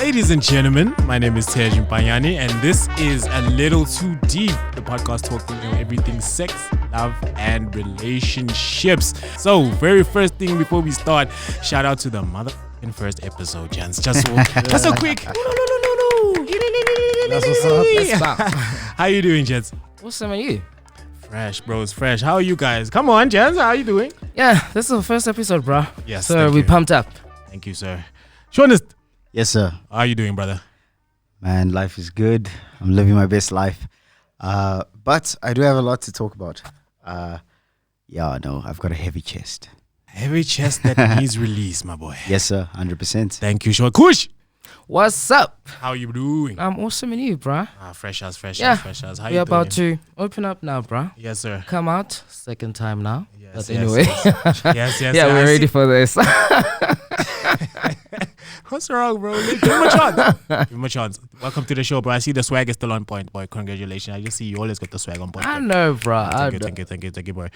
Ladies and gentlemen, my name is Tej Mpanyani, and this is A Little Too Deep, the podcast talking everything sex, love, and relationships. So, very first thing before we start, shout out to the motherfucking first episode, gents. Just so quick. No. That's what's up. That's up. How you doing, gents? Awesome, are you? Fresh, bros, fresh. How are you guys? Come on, gents. How are you doing? Yeah, this is the first episode, bro. Yes, so we pumped up. Thank you, sir. Shortest. Yes, sir. How are you doing, brother? Man, life is good. I'm living my best life. But I do have a lot to talk about. I've got a heavy chest. Heavy chest that needs release, my boy. Yes, sir. 100%. Thank you, Short. Kush. What's up? How you doing? I'm awesome and you, bro. Fresh as. How We're you about doing? to open up now, bro. Yes, sir. Come out, second time now. Yes, But anyway. Yes. Yeah, we're ready for this. What's wrong, bro? Give him a chance. Give him a chance. Welcome to the show, bro. I see the swag is still on point, boy. Congratulations. I just see you always got the swag on point. I know, bro. Thank you, boy.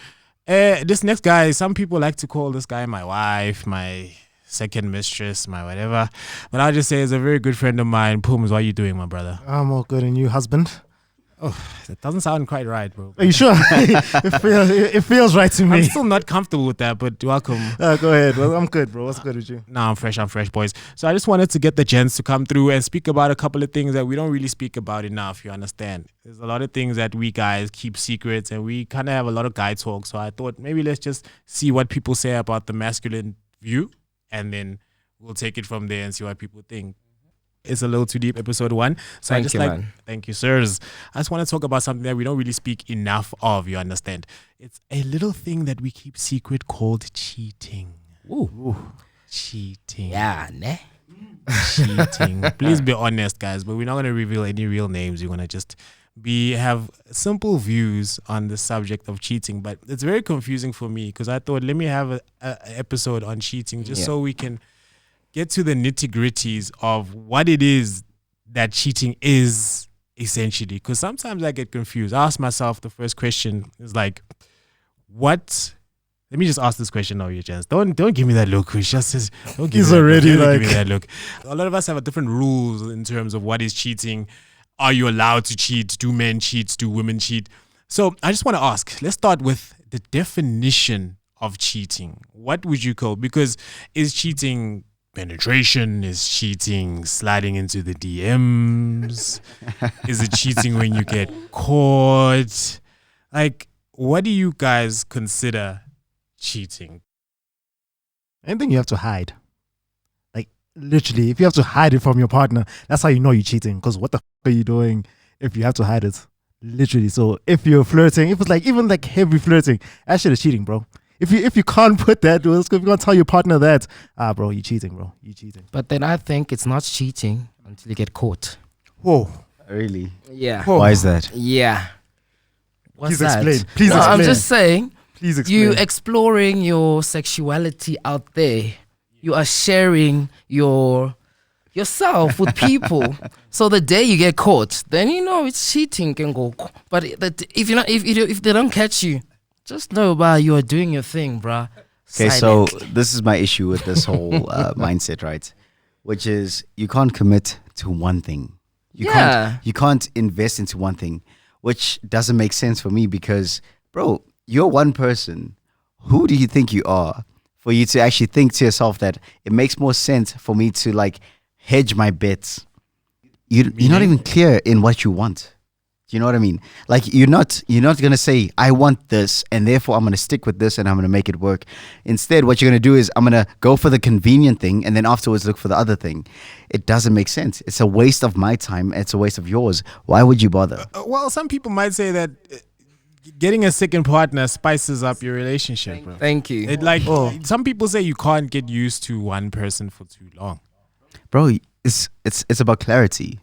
This next guy, some people like to call this guy my wife, my second mistress, my whatever. But I'll just say he's a very good friend of mine. Pooms, what are you doing, my brother? I'm all good, and you, husband? Oh, that doesn't sound quite right, bro. Are you sure? it feels right to me. I'm still not comfortable with that, but welcome. Go ahead. Well, I'm good, bro. What's good with you? Nah, I'm fresh, boys. So I just wanted to get the gents to come through and speak about a couple of things that we don't really speak about enough, you understand? There's a lot of things that we guys keep secrets, and we kind of have a lot of guy talk. So I thought maybe let's just see what people say about the masculine view, and then we'll take it from there and see what people think. It's A Little Too Deep, episode 1. So thank you, sirs. I just want to talk about something that we don't really speak enough of, you understand? It's a little thing that we keep secret called cheating. Ooh. Cheating. Yeah, ne? Cheating. Please be honest, guys, but we're not going to reveal any real names. We're going to just have simple views on the subject of cheating. But it's very confusing for me because I thought, let me have an episode on cheating just so we can get to the nitty-gritties of what it is that cheating is essentially. Because sometimes I get confused. I ask myself, the first question is like, what? Let me just ask this question now, you gents. Don't give me that look. Don't give He's me that already look. Don't like give me that look. A lot of us have different rules in terms of what is cheating. Are you allowed to cheat? Do men cheat? Do women cheat? So I just want to ask, let's start with the definition of cheating. What would you call? Because is cheating penetration? Is cheating sliding into the DMs? Is it cheating when you get caught? Like, what do you guys consider cheating? Anything you have to hide. Like, literally, if you have to hide it from your partner, that's how you know you're cheating. Because what the are you doing if you have to hide it? Literally. So if you're flirting, if it's like even like heavy flirting, that shit is cheating, bro. If you can't put that, if you can't tell your partner that, bro, you're cheating, bro. You're cheating. But then I think it's not cheating until you get caught. Whoa. Really? Yeah. Whoa. Why is that? Yeah. What's Please that? explain. Please No, explain. I'm just saying, Please explain. you exploring your sexuality out there. You are sharing yourself with people. So the day you get caught, then you know it's cheating can go. But if they don't catch you, just know, you are doing your thing, bruh. Okay, so this is my issue with this whole mindset, right? Which is you can't commit to one thing. You can't invest into one thing, which doesn't make sense for me because, bro, you're one person. Who do you think you are for you to actually think to yourself that it makes more sense for me to like hedge my bets? You're not even clear in what you want. You know what I mean? Like you're not gonna say I want this and therefore I'm gonna stick with this and I'm gonna make it work. Instead, what you're gonna do is I'm gonna go for the convenient thing and then afterwards look for the other thing. It doesn't make sense. It's a waste of my time. It's a waste of yours. Why would you bother? Well, some people might say that getting a second partner spices up your relationship, bro. Thank you. Some people say you can't get used to one person for too long. Bro, it's about clarity.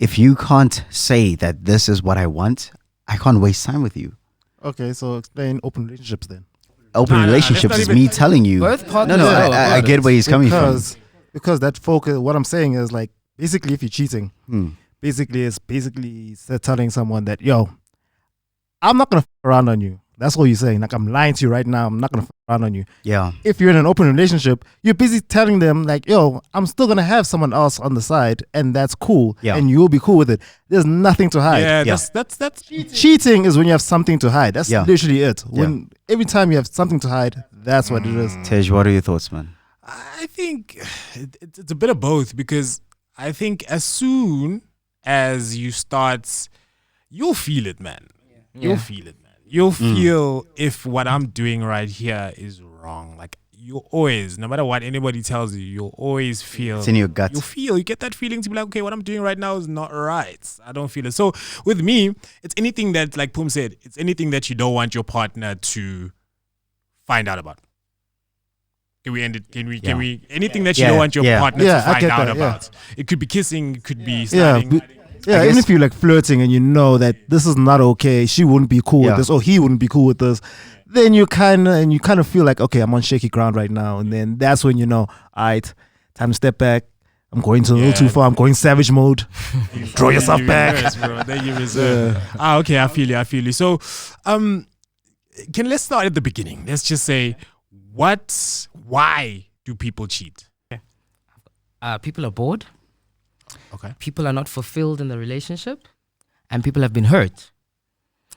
If you can't say that this is what I want, I can't waste time with you. Okay, so explain open relationships then. Open relationships is me telling you. Both partners. I get where he's coming from. Because that focus, what I'm saying is like, basically if you're cheating, it's telling someone that, yo, I'm not going to f around on you. That's all you're saying. Like, I'm lying to you right now. I'm not gonna f around on you. Yeah. If you're in an open relationship, you're busy telling them like, yo, I'm still gonna have someone else on the side, and that's cool. Yeah. And you'll be cool with it. There's nothing to hide. Yeah, Yeah. that's Cheating is when you have something to hide. That's Yeah. literally it. When every time you have something to hide, that's what it is. Tej, what are your thoughts, man? I think it's a bit of both, because I think as soon as you start, you'll feel it, man. You'll feel it, man. You'll feel if what I'm doing right here is wrong. Like, you always, no matter what anybody tells you, you'll always feel. It's in your gut. You get that feeling to be like, okay, what I'm doing right now is not right. I don't feel it. So with me, it's anything that, like Pum said, it's anything that you don't want your partner to find out about. Can we end it? Can we? Anything that you don't want your partner to I find get out that, about. It could be kissing. It could be Yeah, sliding. yeah. Even if you're like flirting and you know that this is not okay, she wouldn't be cool with this, or he wouldn't be cool with this, then you kind of feel like, okay, I'm on shaky ground right now, and then that's when you know, all right, time to step back. I'm going to a little too far. I'm going savage mode. Draw yourself back. Reverse, bro. Then you reserve. Okay, I feel you. So, let's start at the beginning. Let's just say, why do people cheat? People are bored. Okay. People are not fulfilled in the relationship, and people have been hurt.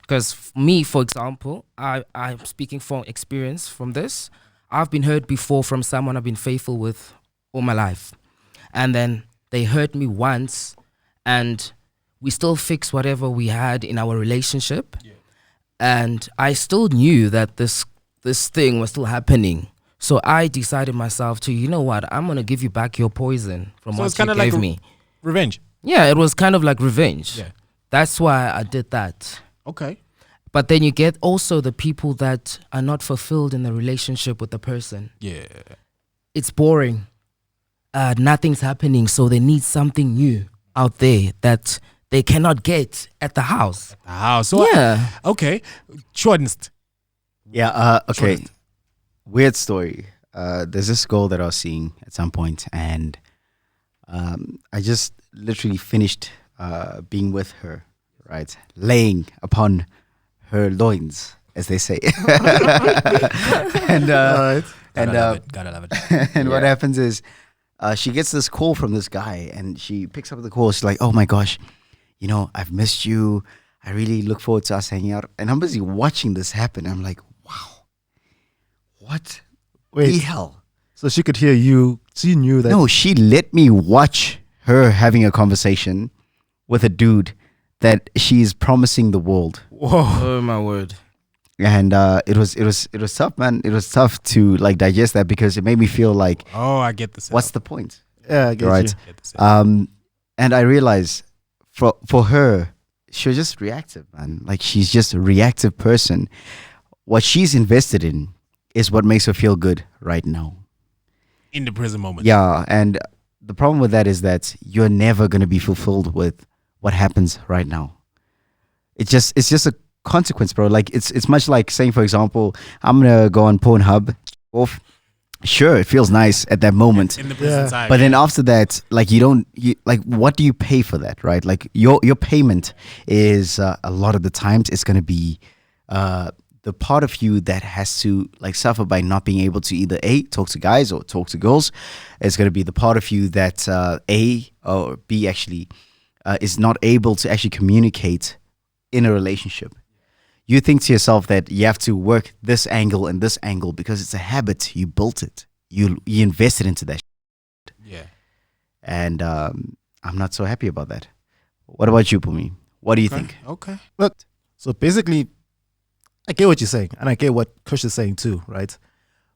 Because me, for example, I'm speaking from experience from this. I've been hurt before from someone I've been faithful with all my life. And then they hurt me once, and we still fix whatever we had in our relationship. Yeah. And I still knew that this thing was still happening. So I decided myself to, you know what, I'm going to give you back your poison from what you gave me. Revenge. Yeah, it was kind of like revenge. Yeah. That's why I did that. Okay. But then you get also the people that are not fulfilled in the relationship with the person. Yeah. It's boring. Nothing's happening, so they need something new out there that they cannot get at the house. So yeah. Okay. Shortest. Yeah. Okay. Weird story. There's this girl that I was seeing at some point, and I just literally finished being with her, right? Laying upon her loins, as they say. And Gotta love it. and what happens is she gets this call from this guy, and she picks up the call. She's like, oh my gosh, you know, I've missed you. I really look forward to us hanging out. And I'm busy watching this happen. I'm like, wow, what the hell? So she could hear you. She knew that. No, she let me watch her having a conversation with a dude that she's promising the world. Whoa. Oh my word. And it was tough, man. It was tough to like digest that, because it made me feel like, oh, I get the what's the point? Yeah, I get right. you. And I realized for her, she was just reactive, man. Like, she's just a reactive person. What she's invested in is what makes her feel good right now. In the present moment. Yeah, and the problem with that is that you're never going to be fulfilled with what happens right now. It's just a consequence, bro. Like, it's much like saying, for example, I'm gonna go on Pornhub off. Sure, it feels nice at that moment, in the present time. but then after that, like, you like, what do you pay for that, right? Like, your payment is a lot of the times it's gonna be the part of you that has to like suffer by not being able to either A, talk to guys or talk to girls. It's gonna be the part of you that A or B actually is not able to actually communicate in a relationship. You think to yourself that you have to work this angle and this angle because it's a habit. You built it. You invested into that. Yeah. And I'm not so happy about that. What about you, Pumi? What do you think? Okay. Look, so basically, I get what you're saying, and I get what Kush is saying too, right?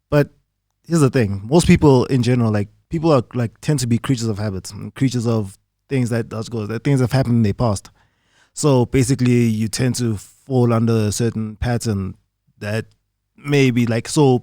But here's the thing: most people in general, like, people are like tend to be creatures of habits, creatures of things that things have happened in their past. So basically, you tend to fall under a certain pattern that maybe like the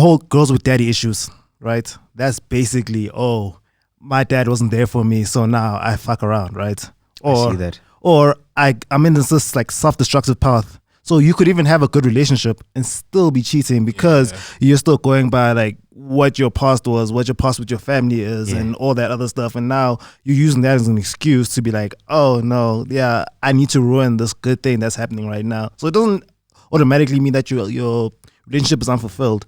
whole girls with daddy issues, right? That's basically, oh, my dad wasn't there for me, so now I fuck around, right? I see that. Or I'm in this like self-destructive path. So you could even have a good relationship and still be cheating because you're still going by like what your past was, what your past with your family is, and all that other stuff. And now you're using that as an excuse to be like, oh no, I need to ruin this good thing that's happening right now. So it doesn't automatically mean that your relationship is unfulfilled.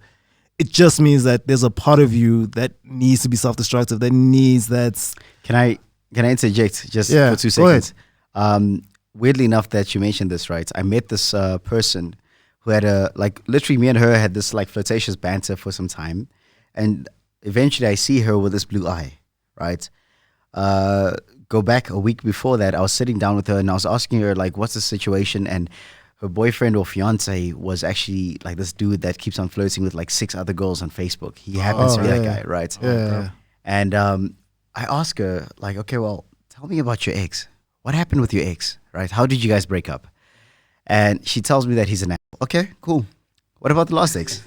It just means that there's a part of you that needs to be self-destructive, that needs that. Can I interject just for 2 seconds? Weirdly enough that you mentioned this, right? I met this person who had literally me and her had this like flirtatious banter for some time. And eventually I see her with this blue eye, right? Go back a week before that, I was sitting down with her and I was asking her like, what's the situation? And her boyfriend or fiance was actually like this dude that keeps on flirting with like 6 other girls on Facebook. He happens to be that guy, right? Yeah. And I asked her like, okay, well, tell me about your ex. What happened with your ex, right? How did you guys break up? And she tells me that he's an asshole. Okay, cool. What about the last ex?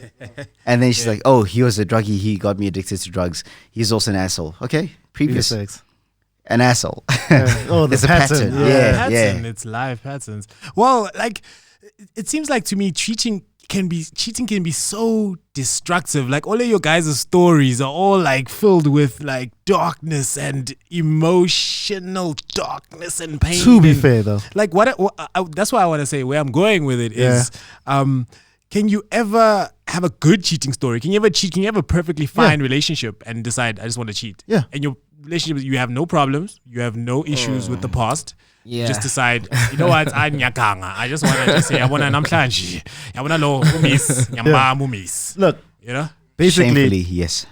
And then she's like, oh, he was a druggie. He got me addicted to drugs. He's also an asshole. Okay, previous ex. An asshole. Oh, it's a pattern. Yeah. It's live patterns. Well, like it seems like to me, cheating can be so destructive. Like all of your guys' stories are all like filled with like darkness and emotional darkness and pain. To be fair, though, like that's why I want to say where I'm going with it is, can you ever have a good cheating story? Can you ever cheat? Can you have a perfectly fine relationship and decide I just want to cheat? Yeah. And your relationship, you have no problems, you have no issues with the past. Yeah. Just decide, you know what, I just want to just say, I want to namhlanje. I want to know mumis. Look, you know? Basically, shamefully, yes.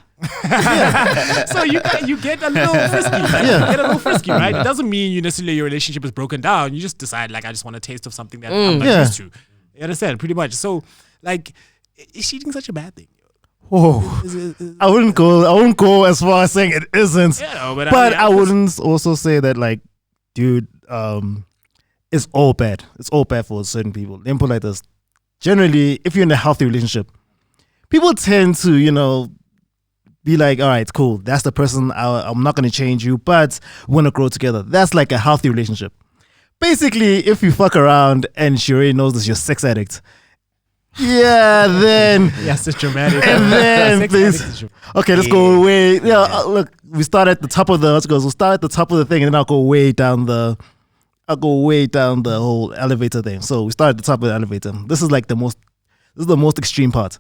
So you get a little frisky. Like, you get a little frisky, right? It doesn't mean you necessarily your relationship is broken down. You just decide, like, I just want a taste of something that I'm not used to. You understand? Pretty much. So, like, is cheating such a bad thing? I wouldn't go as far as saying it isn't. Yeah, but I wouldn't also say that, like, dude, it's all bad. It's all bad for certain people. Let me put it like this. Generally, if you're in a healthy relationship, people tend to, be like, all right, cool. That's the person. I'm not going to change you, but we want to grow together. That's like a healthy relationship. Basically, if you fuck around and she already knows that you're a sex addict, then yes, it's dramatic. And then please, okay, let's go way. Look, we start at the top of the. We'll start at the top of the thing, and then I'll go way down the whole elevator thing. So we start at the top of the elevator. This is the most extreme part.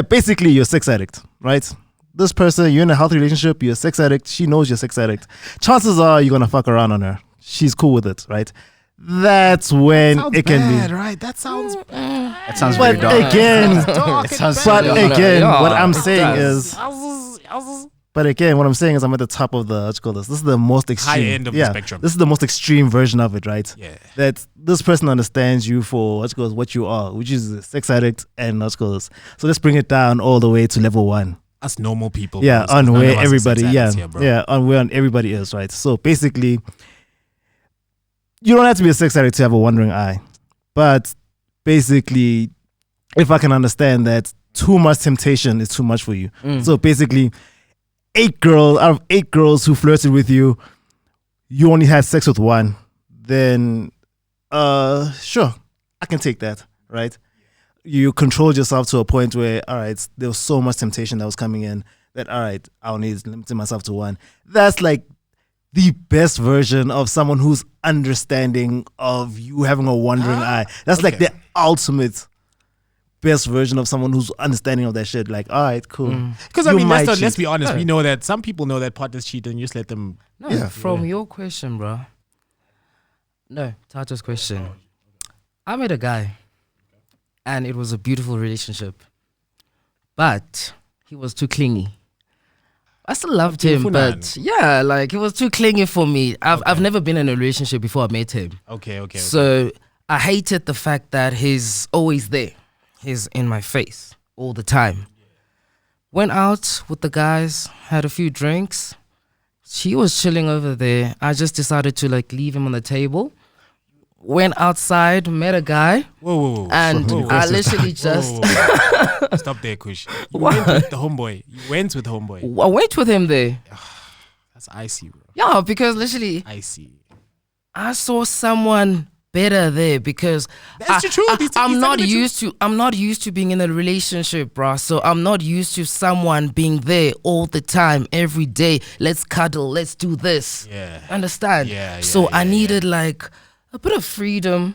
Basically, you're a sex addict, right? This person, you're in a healthy relationship. You're a sex addict. She knows you're a sex addict. Chances are you're gonna fuck around on her. She's cool with it, right? That's when it can be right. That sounds bad. That sounds very dark. What I'm saying is, I'm at the top of the, this is the most extreme. High end of the spectrum. This is the most extreme version of it, right? Yeah. That this person understands you for, what you are, which is a sex addict and, so let's bring it down all the way to level 1. Us normal people. Yeah, on where everybody, on where everybody is, right? So basically, you don't have to be a sex addict to have a wandering eye. But basically, if I can understand that too much temptation is too much for you. So basically, 8 girls who flirted with you, you only had sex with 1, then sure, I can take that, right? You controlled yourself to a point where, all right, there was so much temptation that was coming in that, all right, I'll need to limit myself to 1. That's like the best version of someone who's understanding of you having a wandering eye. That's like the ultimate best version of someone who's understanding of that shit. Like, all right, cool. Because I mean, let's be honest. We know that some people know that partners cheat and you just let them. From your question, bro. No, Tato's question. I met a guy, and it was a beautiful relationship, but he was too clingy. I still loved him, but he was too clingy for me. I've never been in a relationship before I met him. Okay. So I hated the fact that he's always there. He's in my face all the time. Went out with the guys, had a few drinks. She was chilling over there. I just decided to leave him on the table. Went outside, met a guy. Whoa. And I literally just... Stop there, Kush. You went with the homeboy. I went with him there. That's icy, bro. Yeah, because literally... Icy. I saw someone better there because That's the truth. I'm not used to being in a relationship, bro. So I'm not used to someone being there all the time, every day. Let's cuddle, let's do this. Yeah. Understand? Yeah. So I needed like a bit of freedom.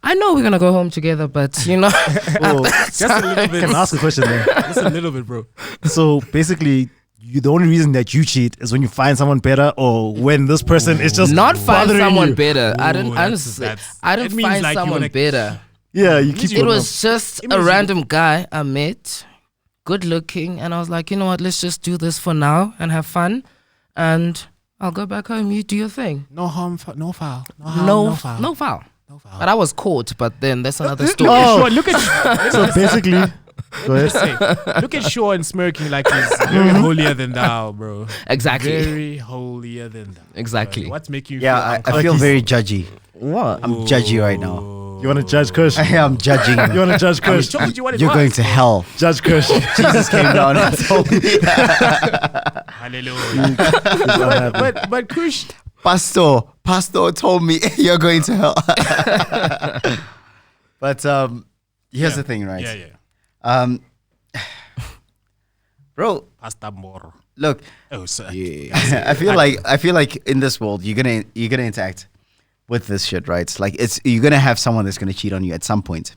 I know we're gonna go home together, but you know, Just a little bit. Can I ask a question there? Just a little bit, bro. So basically, the only reason that you cheat is when you find someone better, or when this person is just not find bothering someone you. better. I didn't. That It means find like you someone wanna- better. Yeah, you keep. It was just It a means- random guy I met, good looking, and I was like, you know what? Let's just do this for now and have fun, and I'll go back home. You do your thing. No harm, no foul. No harm, No foul. no foul. No foul. But I was caught. But then that's another story. Oh. Look at So basically, go ahead. look at Sean smirking like he's very holier than thou, bro. Exactly. Very holier than thou. Exactly. What's making you Yeah, feel I uncomfortable? feel very judgy. What? I'm judgy right now. You want to judge Kush? I'm judging. You want to judge Kush? Told you what it You're was. going to hell. Judge Kush. Jesus came down and told me. Hallelujah. but Kush, Pastor told me you're going to hell. But here's the thing, right? yeah. Bro, Pasta more. look, Oh, sir. I feel like in this world you're gonna interact with this shit, right? Like you're gonna have someone that's gonna cheat on you at some point.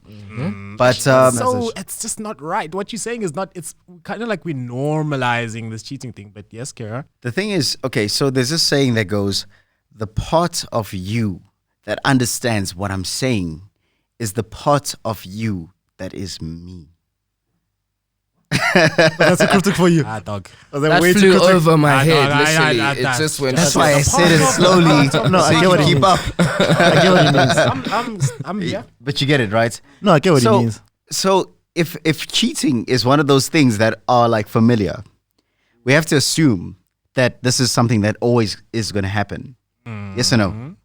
But So it's just not right. What you're saying is not. It's kind of like we're normalizing this cheating thing. But yes, Kara. the thing is, okay, so there's this saying that goes, the part of you that understands what I'm saying is the part of you that is me. That's a cryptic for you. Dog. That way too flew cryptic. over my head. no, Literally, I- it just went. That's why I straight. said it slowly. No, I so get you what can he keep means. up. I get what he means. I'm yeah. But you get it, right? No, I get what so, he means. So if cheating is one of those things that are like familiar, we have to assume that this is something that always is going to happen. Yes or no?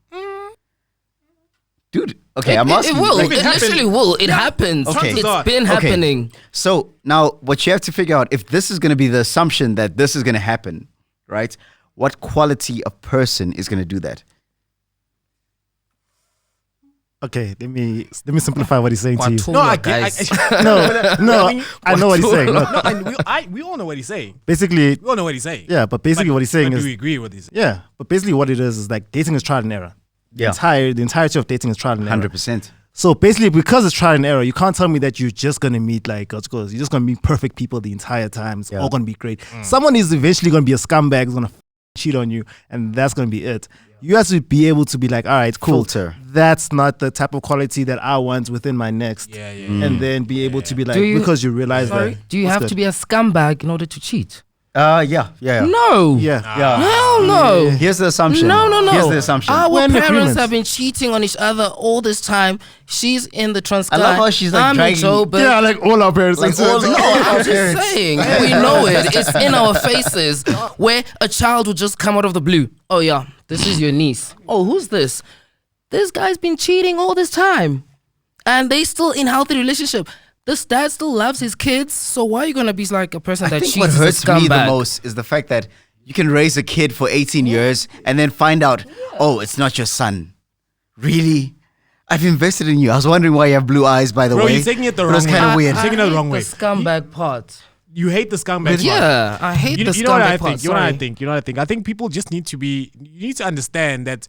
Dude, okay, I'm asking. It will. like, It literally will. It happens. Okay. It's been Okay. happening. so now what you have to figure out, if this is going to be the assumption that this is going to happen, right? What quality of person is going to do that? Okay, let me simplify what he's saying to you. No, I guys. No, I know what he's saying. Look, No, and we all know what he's saying. basically, We all know what he's saying. yeah, but basically what he's saying But is, do we agree with this? yeah, but basically what it is like dating is trial and error. Yeah. The entirety of dating is trial and error. 100%. So basically, because it's trial and error, you can't tell me that you're just gonna meet like you're just gonna meet perfect people the entire time. It's all gonna be great. Someone is eventually gonna be a scumbag, who's gonna cheat on you, and that's gonna be it. You have to be able to be like, all right, cool. Filter. That's not the type of quality that I want within my next. Yeah. And then be able to be like, Do you- because you realize that. Do you have to be a scumbag in order to cheat? Yeah. No. Yeah. Hell no. Here's the assumption. No. Here's the assumption. Our We're in parents agreement. have been cheating on each other all this time. She's in the Transkei. I love how she's, like, I'm in dragging- Joburg. Yeah, like all our parents. Like all No, I'm just saying. We know it. It's in our faces. Where a child will just come out of the blue. Oh yeah, this is your niece. Oh, who's this? This guy's been cheating all this time, and they still in healthy relationship. This dad still loves his kids. So why are you gonna be like a person I that think cheats? what is a hurts me the scumbag? most is the fact that you can raise a kid for 18 years and then find out, oh, it's not your son. Really? I've invested in you. I was wondering why you have blue eyes, by the Bro, way. you're taking it the But was wrong way. kind of weird. Taking it the hate wrong way. The scumbag part. You hate the scumbag. part. Yeah, I hate the You know what scumbag I part. think? You know what I sorry. think? You know what I think? I think people just need to be. You need to understand that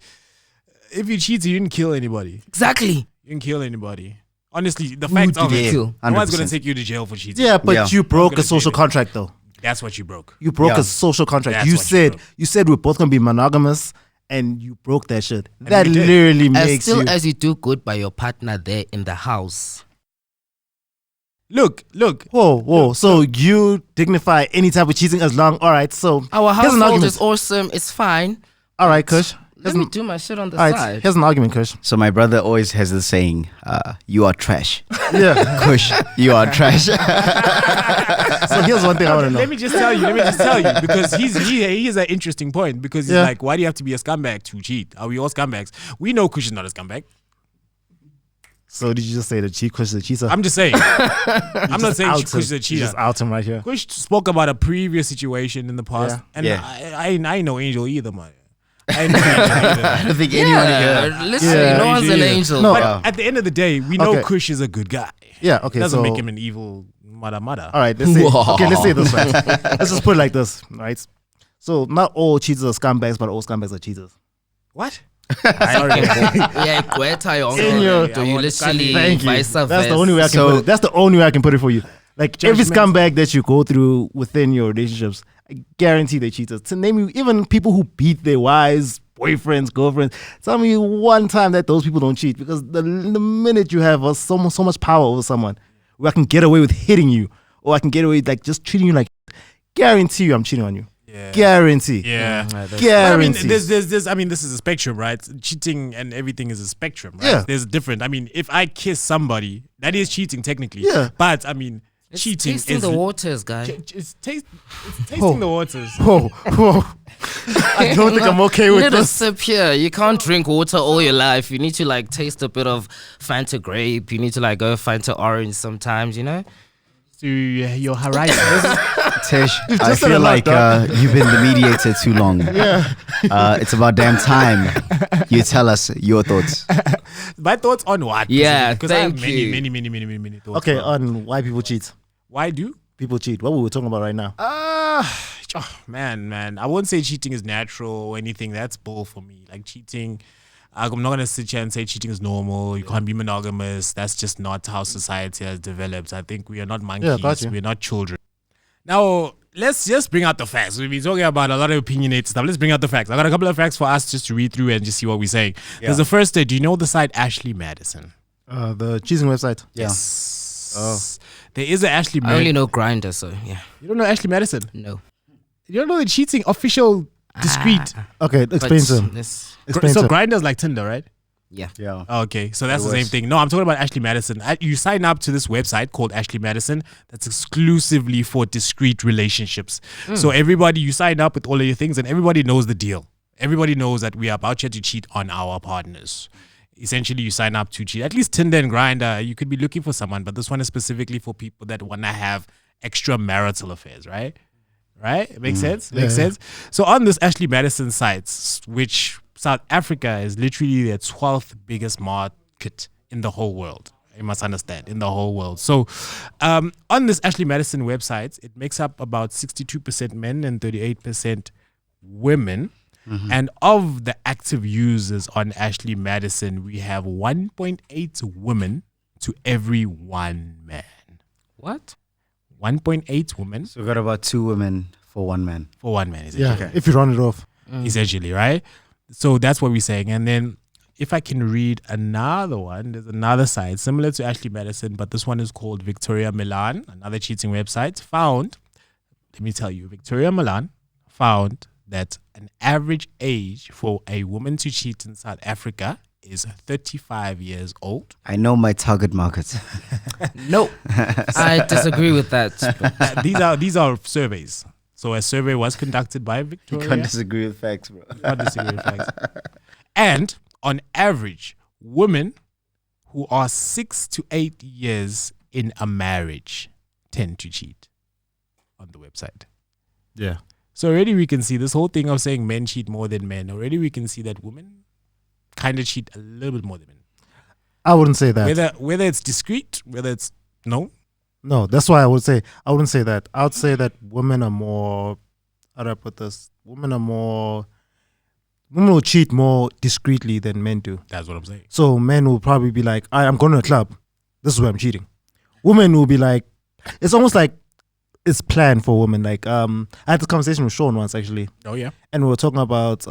if you cheat, you didn't kill anybody. Exactly. You didn't kill anybody. Honestly, the fact of did it, you kill? no one's gonna 100%. take you to jail for cheating. Yeah, but Yeah. you broke gonna a social say it. contract though. That's what you broke. You broke Yeah. a social contract. That's You what you said broke. we're both gonna be monogamous, and you broke that shit. That we did. literally As makes still you. as you do good by your partner there in the house. Look. Whoa. So you dignify any type of cheating as long. All right. So Our here's an household argument. is awesome. It's fine. All right, Kush. Let me do my shit on the All right. side. Here's an argument, Kush. So my brother always has the saying, you are trash. Yeah. Kush, you are trash. So here's one thing I want to know. Let me just tell you because he is an interesting point because he's Yeah. like, why do you have to be a scumbag to cheat? Are we all scumbags? We know Kush is not a scumbag. So did you just say that Kush is a cheater? I'm just saying. I'm not saying Out Kush is a him. You cheater. just out him right here. Kush spoke about a previous situation in the past, Yeah. and Yeah. I know Angel either, man. I know I don't think anyone here. Literally, no one's an angel. No, But at the end of the day, we know Okay. Kush is a good guy. Yeah, okay. It doesn't so, make him an evil mada. all right, let's say, Whoa. okay, let's say this, right? Let's just put it like this, right? So not all cheaters are scumbags, but all scumbags are cheaters. What? Yeah, Kweta In your- Do you literally Thank you. vice That's the only way I can So- put it. That's the only way I can put it for you. Like every Judgment. scumbag that you go through within your relationships, I guarantee they cheaters. To name you, even people who beat their wives, boyfriends, girlfriends, tell me one time that those people don't cheat, because the minute you have so much power over someone, where I can get away with hitting you, or I can get away with like just treating you like, guarantee you I'm cheating on you. Yeah. Guarantee. Yeah. Mm, But I mean, Guarantee. there's, I mean, this is a spectrum, right? Cheating and everything is a spectrum, right? Yeah. There's different. I mean, if I kiss somebody, that is cheating technically. Yeah. But I mean, It's cheating tasting is the waters, guy. It's tasting Oh. the waters. Whoa, whoa. I don't think I'm okay with Little this. sip here. You can't drink water all your life. You need to like taste a bit of Fanta grape. You need to like go Fanta orange sometimes, you know? To your horizon. Tish, I just said a feel lot, like dog. you've been the mediator too long. Yeah. It's about damn time you tell us your thoughts. My thoughts on what? Yeah, because I have thank you. many thoughts. Okay, bro. on why people cheat. Why do? People cheat. What were we talking about right now? Man, I won't say cheating is natural or anything. That's bull for me. Like cheating, I'm not gonna sit here and say cheating is normal. You can't be monogamous. That's just not how society has developed. I think we are not monkeys. got you. We're not children. Now let's just bring out the facts. We've been talking about a lot of opinionated stuff. Let's bring out the facts. I got a couple of facts for us just to read through and just see what we're saying. There's the first. Do you know the site Ashley Madison? The cheating website. Yeah. Yes. Oh. There is an Ashley I only Madison. know Grinder, so yeah. You don't know Ashley Madison? No. You don't know the cheating official discreet. Okay, explain to him. Explain So to him. Grindr's like Tinder, right? Yeah. Yeah. Okay, so that's It the same was. thing. No, I'm talking about Ashley Madison. You sign up to this website called Ashley Madison that's exclusively for discreet relationships. So everybody, you sign up with all of your things and everybody knows the deal. Everybody knows that we are about to cheat on our partners. Essentially, you sign up to cheat. At least Tinder and Grindr, you could be looking for someone, but this one is specifically for people that want to have extramarital affairs, right? Right? It makes sense? Makes Yeah. sense? So on this Ashley Madison sites, which South Africa is literally their 12th biggest market in the whole world. You must understand, in the whole world. So on this Ashley Madison website, it makes up about 62% men and 38% women. And of the active users on Ashley Madison, we have 1.8 women to every one man. What? 1.8 women So we got about 2 women for 1 man. for one man, essentially. Yeah, if you run it off. Essentially, right? So that's what we're saying. And then if I can read another one, there's another site similar to Ashley Madison, but this one is called Victoria Milan, another cheating website. Let me tell you, Victoria Milan found that an average age for a woman to cheat in South Africa is 35 years old. I know my target market. No. I disagree with that. These are surveys. So a survey was conducted by You Victoria. can't disagree with facts, bro. Not disagree with facts. And on average, women who are 6 to 8 years in a marriage tend to cheat on the website. Yeah. So already we can see this whole thing of saying men cheat more than men. Already we can see that women kind of cheat a little bit more than men. I wouldn't say that. Whether it's discreet, whether it's no. No, that's why I wouldn't say that. I would say that women are more, how do I put this? Women will cheat more discreetly than men do. That's what I'm saying. So men will probably be like, I'm going to a club. This is where I'm cheating. Women will be like, it's almost like it's planned for women. Like, I had this conversation with Sean once actually, Oh yeah. and we were talking about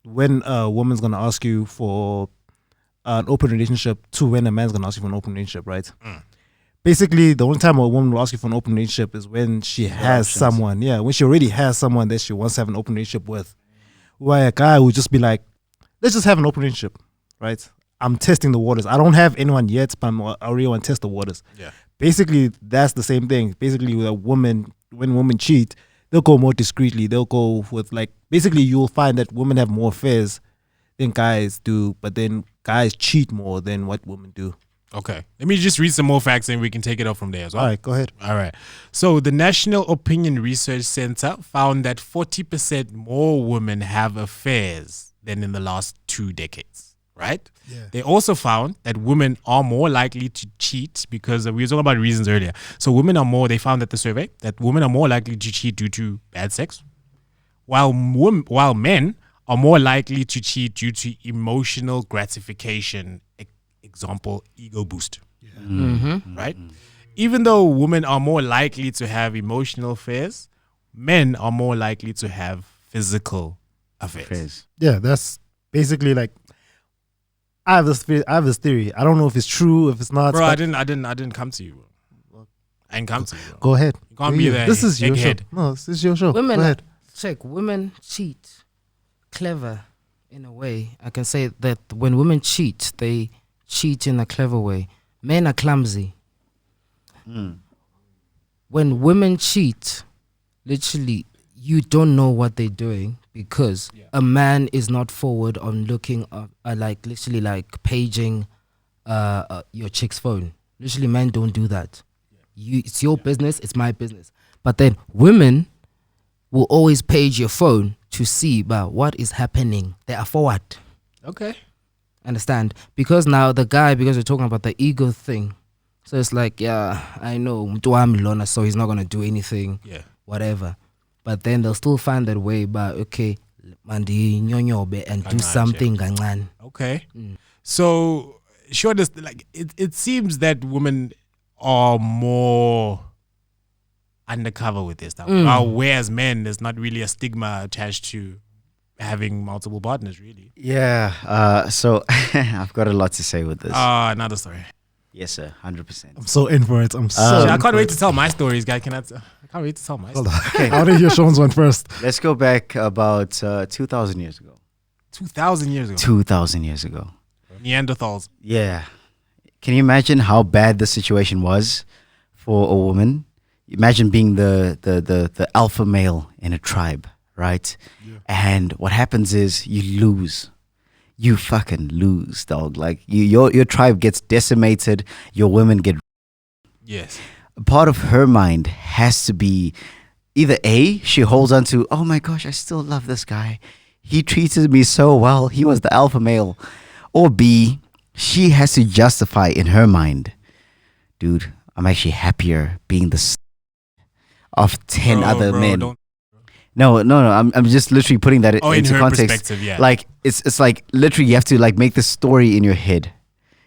when a woman's going to ask you for an open relationship to when a man's going to ask you for an open relationship, right? Basically, the only time a woman will ask you for an open relationship is when she has options. someone. Yeah, when she already has someone that she wants to have an open relationship with. Why a guy would just be like, let's just have an open relationship, right? I'm testing the waters. I don't have anyone yet, but I really want to test the waters. Yeah. Basically, that's the same thing. Basically, with a woman, when women cheat, they'll go more discreetly. They'll go with basically you'll find that women have more affairs than guys do, but then guys cheat more than what women do. Okay. Let me just read some more facts and we can take it up from there as well. All right, go ahead. All right. So the National Opinion Research Center found that 40% more women have affairs than in the last 2 decades, right? Yeah. They also found that women are more likely to cheat because we were talking about reasons earlier. So they found that the survey, that women are more likely to cheat due to bad sex, while men are more likely to cheat due to emotional gratification, example, ego boost. Right? Even though women are more likely to have emotional affairs, men are more likely to have physical affairs. Yeah, that's basically like I have this theory. I don't know if it's true, if it's not. Bro, I didn't come to you, bro. I didn't come to you, bro. Go ahead. You can't be there. This is your show. egghead. No, this is your show. Women, Go ahead. women cheat clever in a way. I can say that when women cheat, they cheat in a clever way. Men are clumsy. When women cheat, literally, you don't know what they're doing because a man is not forward on looking like literally like paging your chick's phone. Literally, men don't do that. It's your business, it's my business. But then women will always page your phone to see about what is happening. They are forward. Okay. Understand? Because now because we're talking about the ego thing. So it's like, yeah, I know, Mtuwa so he's not going to do anything, whatever. But then they'll still find that way, but okay, mandi nyonyobe and do something gangan. Okay. So, sure, it seems that women are more undercover with this stuff. Whereas men, there's not really a stigma attached to having multiple partners, really. Yeah. So I've got a lot to say with this. Another story. Yes, sir. 100%. I'm so in for it. I can't wait to tell my stories, guys. I can't wait to tell my stories. Okay. I want to hear Sean's one first. Let's go back about 2,000 years ago. 2,000 years ago. 2,000 years ago. Neanderthals. Yeah. Can you imagine how bad the situation was for a woman? Imagine being the alpha male in a tribe, right? Yeah. And what happens is you lose. You fucking lose, dog. Like your tribe gets decimated. Your women get. Yes. Part of her mind has to be either A, she holds on to, oh my gosh, I still love this guy. He treated me so well. He was the alpha male. Or B, she has to justify in her mind, dude, I'm actually happier being the of 10 other men. No. I'm just literally putting that into context. Yeah. Like it's like literally you have to like make the story in your head.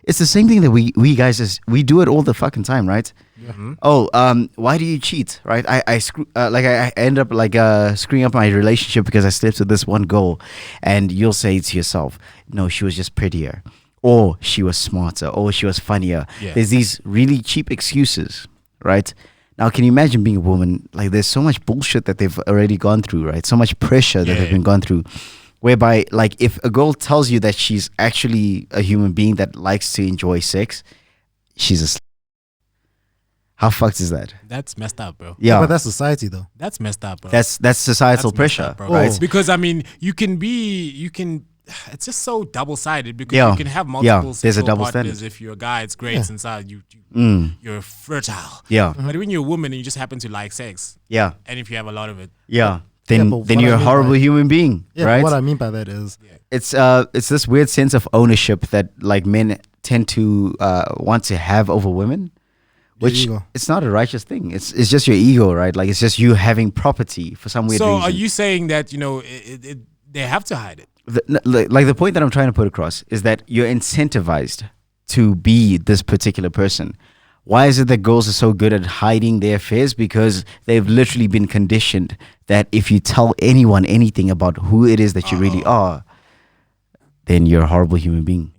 It's the same thing that we guys we do it all the fucking time, right? Mm-hmm. Oh, why do you cheat, right? I end up like screwing up my relationship because I slept with this one girl, and you'll say to yourself, no, she was just prettier, or she was smarter, or she was funnier. Yeah. There's these really cheap excuses, right? Now, can you imagine being a woman? Like, there's so much bullshit that they've already gone through, right? So much pressure that they've been gone through. Whereby, like, if a girl tells you that she's actually a human being that likes to enjoy sex, she's a how fucked is that? That's messed up, bro. Yeah, but that's society, though. That's messed up, bro. That's societal pressure, up, bro. right? Because I mean, you can. It's just so double-sided because you can have multiple there's a sexual double partners. standard. If you're a guy, it's great inside you. You're fertile. Yeah, But when you're a woman and you just happen to like sex, yeah, and if you have a lot of it, then but then what you're I a mean horrible by- human being, Yeah, right? what I mean by that is, It's this weird sense of ownership that like men tend to want to have over women, which ego. it's not a righteous thing. It's just your ego, right? Like it's just you having property for some weird so reason. are you saying that they have to hide it? Like the point that I'm trying to put across is that you're incentivized to be this particular person. Why is it that girls are so good at hiding their affairs? Because they've literally been conditioned that if you tell anyone anything about who it is that you really are, then you're a horrible human being.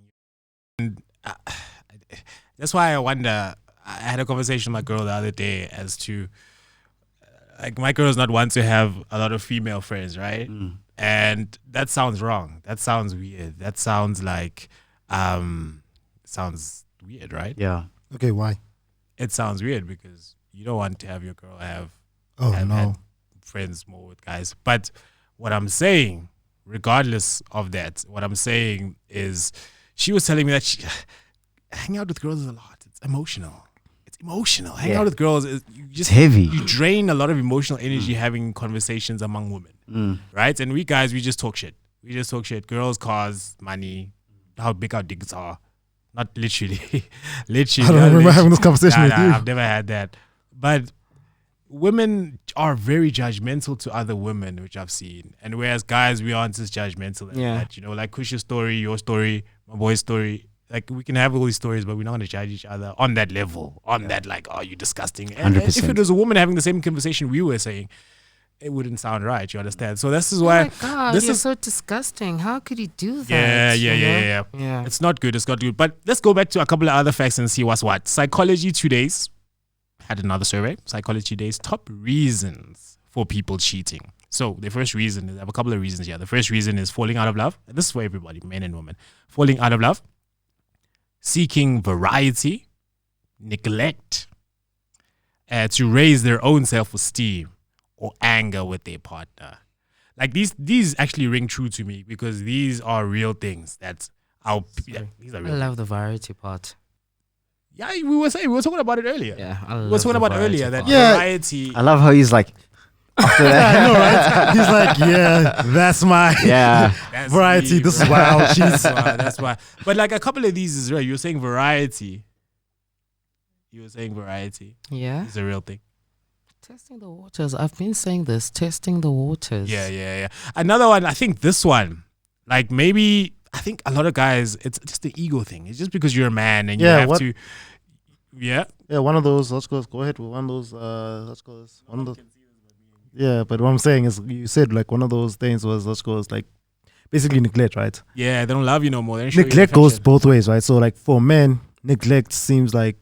That's why I wonder. I had a conversation with my girl the other day as to, like, my girl is not one to have a lot of female friends, right? And that sounds wrong. That sounds weird. That sounds like, sounds weird, right? Yeah. okay, why? It sounds weird because you don't want to have your girl have No. had friends more with guys. But what I'm saying, regardless of that, what I'm saying is she was telling me that hanging out with girls is a lot. It's emotional. Hanging out with girls is it's heavy. You drain a lot of emotional energy having conversations among women, right? And we guys, we just talk shit. Girls, cars, money, how big our dicks are. Not literally. I don't remember having this conversation with you. I've never had that. But women are very judgmental to other women, which I've seen. And whereas guys, we aren't as judgmental as that. You know, like Kush's story, your story, my boy's story. Like, we can have all these stories, but we're not going to judge each other on that level. That, like, oh, you disgusting. And 100%. if it was a woman having the same conversation we were saying, it wouldn't sound right. You understand? So this is why. Oh my God, you're so disgusting. How could you do that? Yeah. It's not good. But let's go back to a couple of other facts and see what's what. Psychology Today's had another survey. Psychology Today's top reasons for people cheating. So the first reason, I have a couple of reasons here. The first reason is falling out of love. And this is for everybody, men and women. Falling out of love. Seeking variety, neglect, to raise their own self-esteem, or anger with their partner. Like these actually ring true to me because these are real things. These are real. I love the variety part. Yeah, we were talking about it earlier. Yeah, we were talking about earlier that Yeah. variety. I love how he's like, after that. I know, right? He's like, yeah, that's my That's variety. me, This bro. is why I'll cheat. That's why. But like a couple of these is right. You were saying variety. Yeah. It's a real thing. Testing the waters. I've been saying this. Testing the waters. Yeah. Another one, I think this one, like maybe, I think a lot of guys, it's just the ego thing. It's just because you're a man and you have to. Yeah. Yeah, one of those. Let's go ahead with one of those. Let's go. One of those. Yeah, but what I'm saying is, you said like one of those things was like basically neglect, right? Yeah, they don't love you no more. They don't show you Neglect goes affection. both ways, right? So like for men, neglect seems like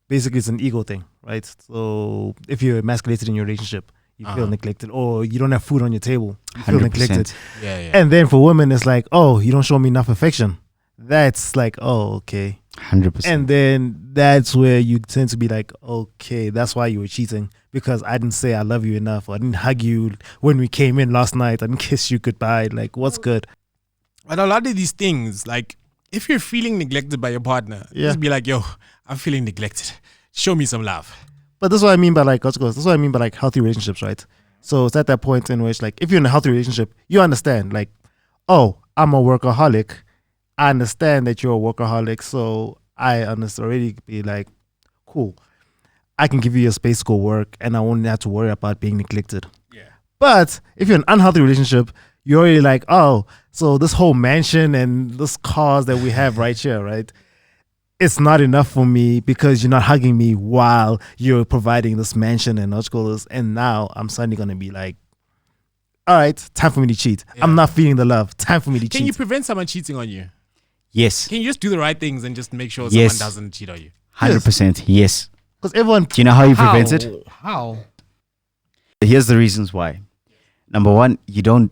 basically it's an ego thing, right? So if you're emasculated in your relationship, you feel neglected, or you don't have food on your table, you feel 100%. neglected. Yeah. And then for women, it's like, oh, you don't show me enough affection. That's like, oh, okay. 100%. And then that's where you tend to be like, okay, that's why you were cheating, because I didn't say I love you enough, or I didn't hug you when we came in last night, I didn't kiss you goodbye. Like, what's good? But a lot of these things, like if you're feeling neglected by your partner, just be like, yo, I'm feeling neglected. Show me some love. But that's what I mean by like, healthy relationships, right? So it's at that point in which, like, if you're in a healthy relationship, you understand, like, oh, I'm a workaholic. I understand that you're a workaholic, so I understand already be like, cool. I can give you your space to go work, and I won't have to worry about being neglected. Yeah. But if you're in an unhealthy relationship, you're already like, oh, so this whole mansion and this cars that we have right here, right? It's not enough for me because you're not hugging me while you're providing this mansion and this. And now I'm suddenly going to be like, all right, time for me to cheat. Yeah. I'm not feeling the love. Time for me to cheat. Can you prevent someone cheating on you? Yes. Can you just do the right things and just make sure someone doesn't cheat on you? 100%. Yes. Because everyone... Do you know how you prevent it? How? Here's the reasons why. Number one, you don't,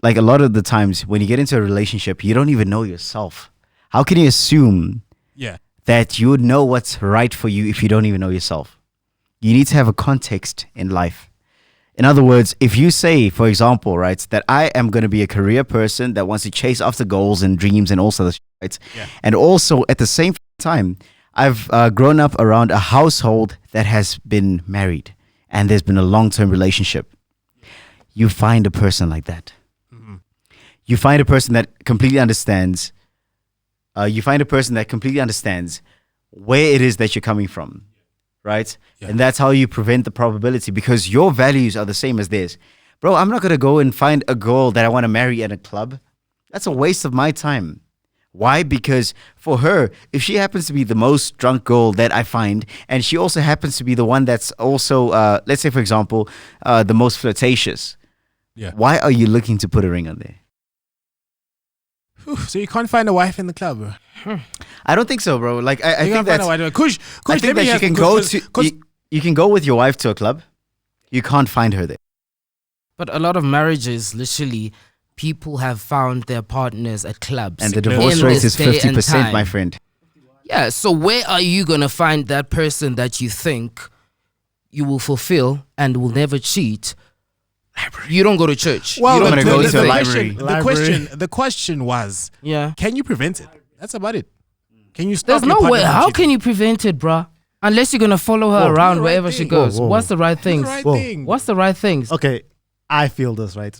like a lot of the times when you get into a relationship, you don't even know yourself. How can you assume that you would know what's right for you if you don't even know yourself? You need to have a context in life. In other words, if you say, for example, right, that I am going to be a career person that wants to chase after goals and dreams and all sorts of shit, right? Yeah. And also at the same time, I've grown up around a household that has been married and there's been a long-term relationship. You find a person like that. Mm-hmm. You find a person that completely understands. You find a person that completely understands where it is that you're coming from, right? Yeah. And that's how you prevent the probability, because your values are the same as theirs. Bro, I'm not going to go and find a girl that I want to marry at a club. That's a waste of my time. Why? Because for her, if she happens to be the most drunk girl that I find, and she also happens to be the one that's also, let's say, for example, the most flirtatious, why are you looking to put a ring on there? So you can't find a wife in the club, bro? I don't think so, bro. Like, I think that's... Kush, I think that you can go with your wife to a club. You can't find her there. But a lot of marriages, literally, people have found their partners at clubs. And the divorce rate is 50%, my friend. Yeah, so where are you going to find that person that you think you will fulfill and will never cheat? Library. You don't go to church. Well, you don't the, go to a the library. The question was, can you prevent it? That's about it. Can you stop? There's your no partner way. from How cheating? can you prevent it, bruh? Unless you're gonna follow her Whoa. around Do the right wherever she thing. goes. Whoa. What's the right Do things? the right Whoa. thing. What's the right things? Okay, I feel this, right?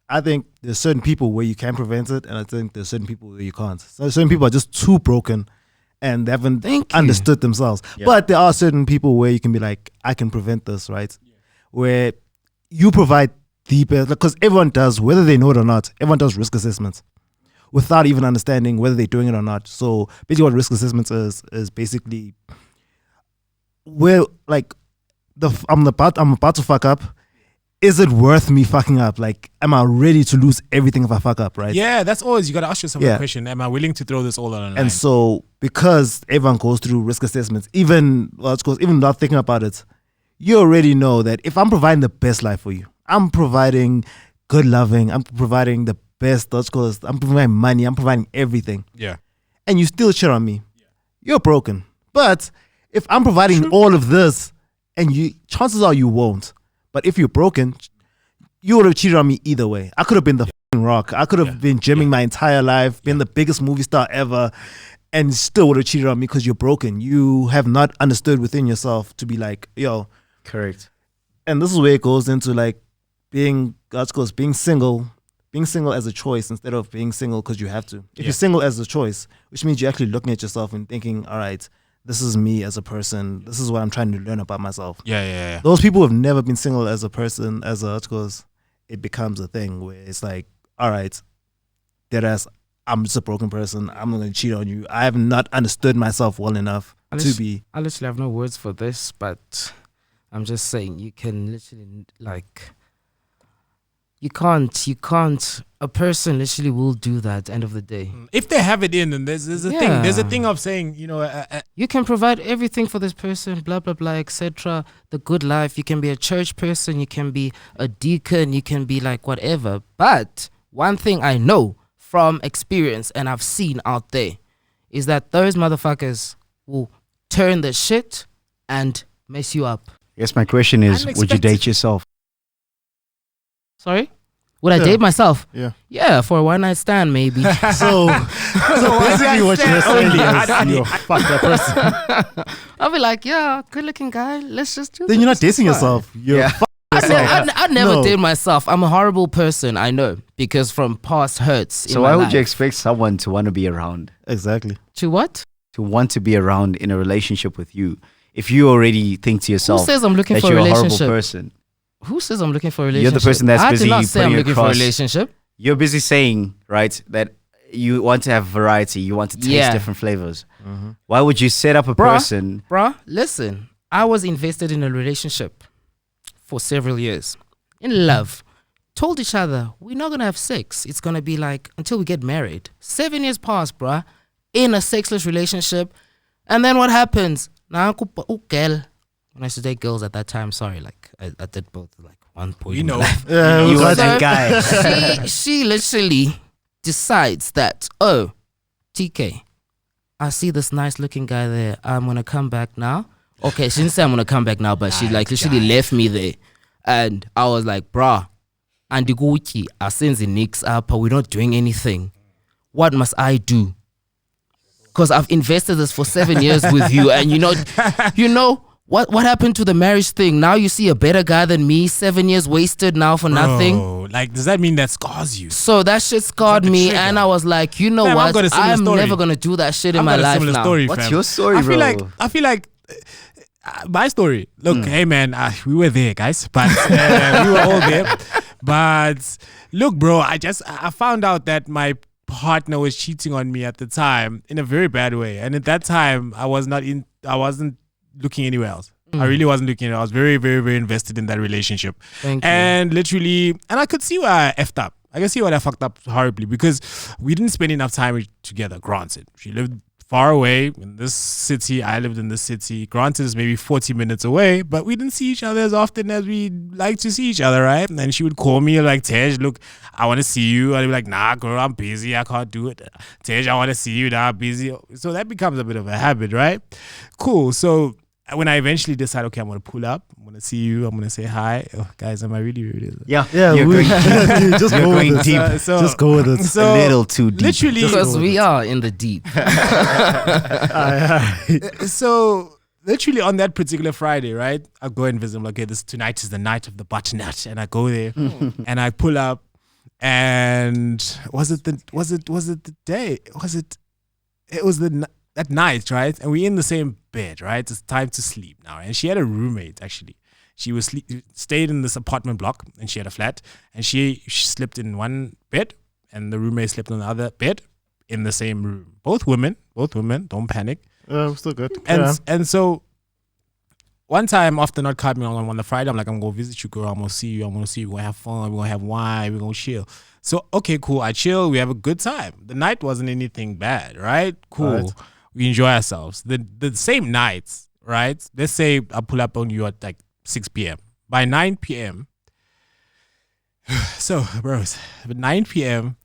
I think there's certain people where you can prevent it, and I think there's certain people where you can't. So certain people are just too broken and they haven't Thank you. understood themselves. Yeah. But there are certain people where you can be like, I can prevent this, right? Where you provide the best, because everyone does, whether they know it or not, everyone does risk assessments without even understanding whether they're doing it or not. So basically what risk assessments is basically where like I'm about to fuck up. Is it worth me fucking up? Like, am I ready to lose everything if I fuck up, right? Yeah, that's always, you got to ask yourself Yeah. the question, am I willing to throw this all on a line? And so, because everyone goes through risk assessments, even not thinking about it, you already know that if I'm providing the best life for you, I'm providing good loving, I'm providing the best, I'm providing money, I'm providing everything, yeah. and you still cheat on me, you're broken. But if I'm providing all of this, and chances are you won't. But if you're broken, you would have cheated on me either way. I could have been the fucking rock. I could have been gymming my entire life, been the biggest movie star ever, and still would have cheated on me because you're broken. You have not understood within yourself to be like, yo. Correct. And this is where it goes into like being single as a choice instead of being single because you have to. If you're single as a choice, which means you're actually looking at yourself and thinking, all right, this is me as a person. This is what I'm trying to learn about myself. Yeah. Those people who have never been single as a person, it becomes a thing where it's like, all right, deadass, I'm just a broken person. I'm not going to cheat on you. I have not understood myself well enough to be. I literally have no words for this, but I'm just saying you can literally like you can't. A person literally will do that at the end of the day. If they have it in, and there's a thing. There's a thing of saying, You can provide everything for this person, blah blah blah, etc. The good life. You can be a church person. You can be a deacon. You can be like whatever. But one thing I know from experience and I've seen out there is that those motherfuckers will turn the shit and mess you up. Yes, my question is, would you Unexpected. date yourself? Sorry? Would I Yeah. date myself? Yeah. Yeah, for a one night stand maybe. So basically what you're saying is you're a fucked up person. I'll be like, yeah, good looking guy. Let's just do Then you're not this. dating It's fine. yourself. You're Yeah. fucking yourself. I never No. date myself. I'm a horrible person, I know, because from past hurts. So in why my would you life. expect someone to want to be around, Exactly. To what? to want to be around in a relationship with you, if you already think to Who yourself says I'm looking that for a you're a horrible relationship? person? Who says I'm looking for a relationship? You're the person that's I busy did not say I'm putting looking for a across- relationship. You're busy saying, right, that you want to have variety, you want to taste Yeah. different flavors. Why would you set up a Bruh. person? Bruh, listen. I was invested in a relationship for several years. In love. Told each other, we're not going to have sex. It's going to be like until we get married. 7 years passed, bruh. In a sexless relationship. And then what happens? Now, girl. When I used to date girls at that time, sorry, like I did both like one point. we in my know. life. Yeah, You it are was that like- guy. she literally decides that, oh, TK, I see this nice looking guy there. I'm gonna come back now. Okay, she didn't say I'm gonna come back now, but she like literally left me there. And I was like, bruh, and the Gucci, I send the nicks up, we're not doing anything. What must I do? Because I've invested this for 7 years with you, and you know what happened to the marriage thing? Now you see a better guy than me, 7 years wasted now for nothing. Bro, like, does that mean that scars you? So that shit scarred the me, trigger? and I was like, you know Fam, I've what? got a similar I'm story. never gonna do that shit in I've my got a life similar now. story, What's fam. your story, I feel bro? like my story. Look, hey man, we were there, guys, but we were all there. But look, bro, I found out that my partner was cheating on me at the time in a very bad way, and at that time I wasn't looking anywhere else. I really wasn't looking. I was very, very, very invested in that relationship. Thank you. And literally, and I could see where I effed up. I can see where I fucked up horribly because we didn't spend enough time together. Granted, she lived far away in this city. I lived in this city. Granted, it's maybe 40 minutes away, but we didn't see each other as often as we like to see each other, right? And then she would call me like, Tej, look, I want to see you. I'd be like, nah, girl, I'm busy. I can't do it. Tej, I want to see you. Nah, I'm busy. So that becomes a bit of a habit, right? Cool. So when I eventually decide, okay, I'm gonna pull up, I'm gonna see you, I'm gonna say hi. Oh, guys, am I really rude? Yeah, Yeah, you're we, going, just you're go going with it. deep. Just go with it. So a little too deep. literally, Because we are in the deep. so literally on that particular Friday, right? I go and visit. I'm like, okay, tonight is the night of the butternut, and I go there and I pull up, and was it the day? It was that night, right? And we're in the same bed, right? It's time to sleep now. And she had a roommate actually. She was stayed in this apartment block, and she had a flat, and she slept in one bed, and the roommate slept on the other bed in the same room. Both women. Don't panic. Still good. And so one time after not coming on the Friday, I'm like, I'm gonna visit you, girl. I'm gonna see you. We're gonna have fun. We're gonna have wine. We're gonna chill. So okay, cool. I chill. We have a good time. The night wasn't anything bad, right? Cool. Right. We enjoy ourselves. The same nights, right? Let's say I pull up on you at like 6 p.m. By 9 p.m. So, bros, at 9 p.m.